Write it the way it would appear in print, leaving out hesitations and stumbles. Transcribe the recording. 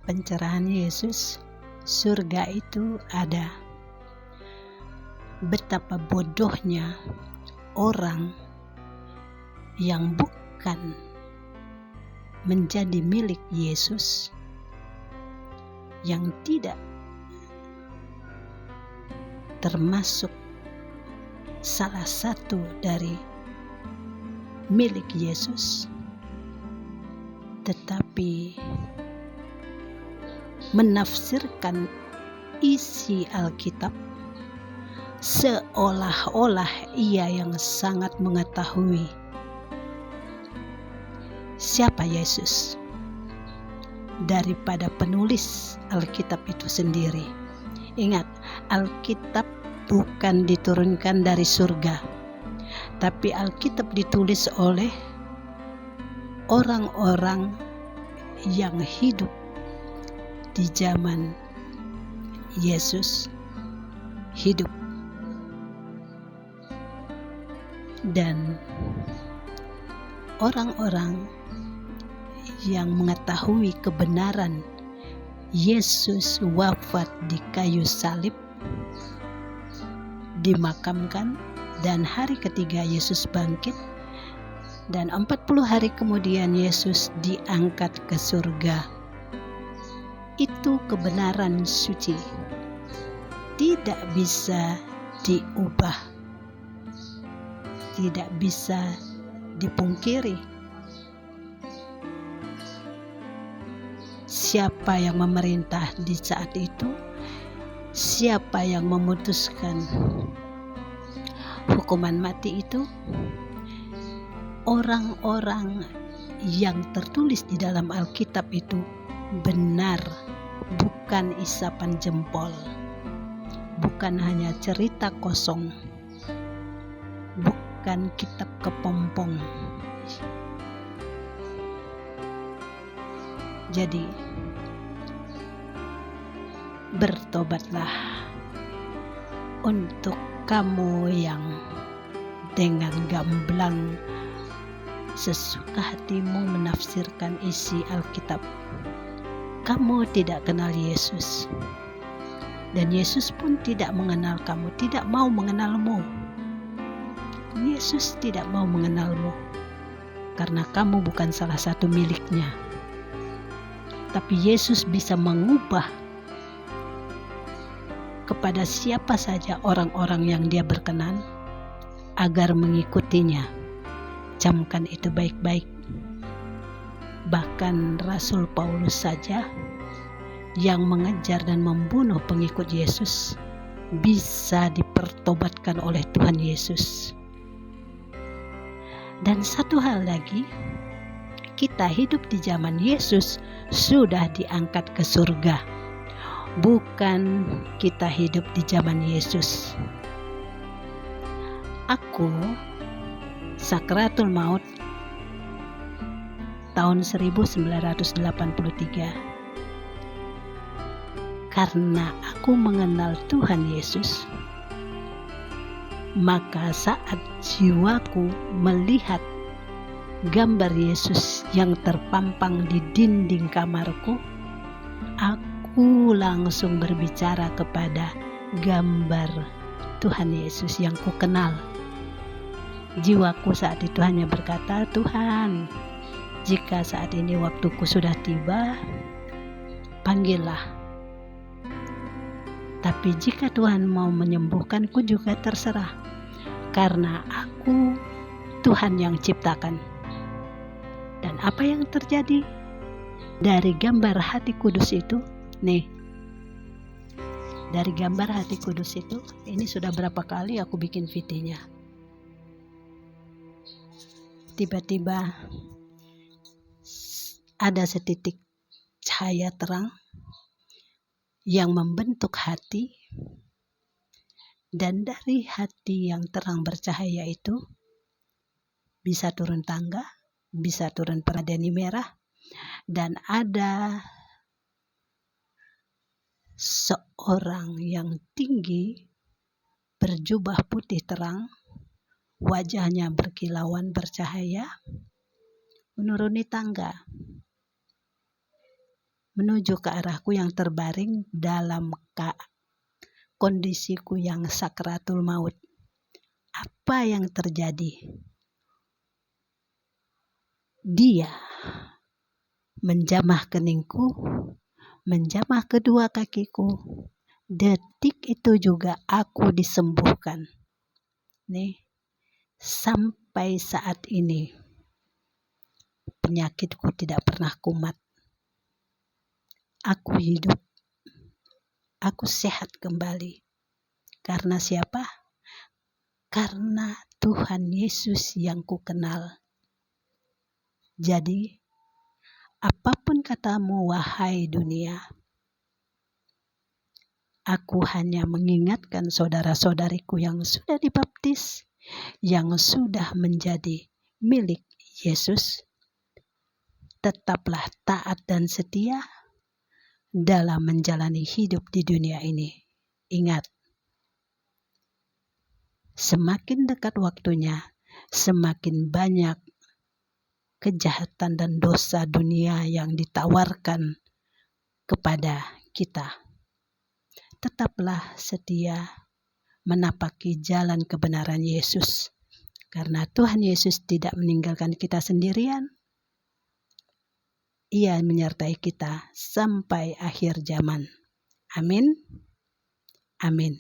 pencerahan Yesus, surga itu ada. Betapa bodohnya orang yang bukan menjadi milik Yesus, yang tidak termasuk salah satu dari milik Yesus, tetapi menafsirkan isi Alkitab seolah-olah ia yang sangat mengetahui siapa Yesus daripada penulis Alkitab itu sendiri. Ingat, Alkitab bukan diturunkan dari surga, tapi Alkitab ditulis oleh orang-orang yang hidup di zaman Yesus hidup. Dan orang-orang yang mengetahui kebenaran Yesus wafat di kayu salib, dimakamkan, dan hari ketiga Yesus bangkit, dan 40 hari kemudian Yesus diangkat ke surga. Itu kebenaran suci, tidak bisa diubah, tidak bisa dipungkiri. Siapa yang memerintah di saat itu? Siapa yang memutuskan hukuman mati itu? Orang-orang yang tertulis di dalam Alkitab itu benar, bukan isapan jempol, bukan hanya cerita kosong, bukan kitab kepompong. Jadi, bertobatlah untuk kamu yang dengan gamblang sesuka hatimu menafsirkan isi Alkitab. Kamu tidak kenal Yesus, dan Yesus pun tidak mengenal kamu, tidak mau mengenalmu. Yesus tidak mau mengenalmu karena kamu bukan salah satu miliknya. Tapi Yesus bisa mengubah kepada siapa saja orang-orang yang dia berkenan agar mengikutinya. Camkan itu baik-baik. Bahkan Rasul Paulus saja yang mengejar dan membunuh pengikut Yesus bisa dipertobatkan oleh Tuhan Yesus. Dan satu hal lagi, kita hidup di zaman Yesus sudah diangkat ke surga. Bukan kita hidup di zaman Yesus. Aku sakratul maut tahun 1983. Karena aku mengenal Tuhan Yesus, maka saat jiwaku melihat gambar Yesus yang terpampang di dinding kamarku, aku langsung berbicara kepada gambar Tuhan Yesus yang ku kenal. Jiwaku saat itu hanya berkata, Tuhan, jika saat ini waktuku sudah tiba, panggillah. Tapi jika Tuhan mau menyembuhkanku juga terserah, karena aku Tuhan yang ciptakan. Dan apa yang terjadi dari gambar hati kudus itu? Nih, dari gambar hati kudus itu, ini sudah berapa kali aku bikin videonya. Tiba-tiba ada setitik cahaya terang yang membentuk hati, dan dari hati yang terang bercahaya itu bisa turun tangga, bisa turun pradeni merah, dan ada seorang yang tinggi berjubah putih terang, wajahnya berkilauan bercahaya, menuruni tangga. menuju ke arahku yang terbaring dalam kondisiku yang sakratul maut. Apa yang terjadi? Dia menjamah keningku, menjamah kedua kakiku. Detik itu juga aku disembuhkan. Nih, sampai saat ini penyakitku tidak pernah kumat. Aku hidup, aku sehat kembali. Karena siapa? Karena Tuhan Yesus yang kukenal. Jadi, apapun katamu wahai dunia, aku hanya mengingatkan saudara-saudariku yang sudah dibaptis, yang sudah menjadi milik Yesus, tetaplah taat dan setia dalam menjalani hidup di dunia ini. Ingat, semakin dekat waktunya, semakin banyak kejahatan dan dosa dunia yang ditawarkan kepada kita. Tetaplah setia menapaki jalan kebenaran Yesus. Karena Tuhan Yesus tidak meninggalkan kita sendirian. Ia menyertai kita sampai akhir zaman. Amin. Amin.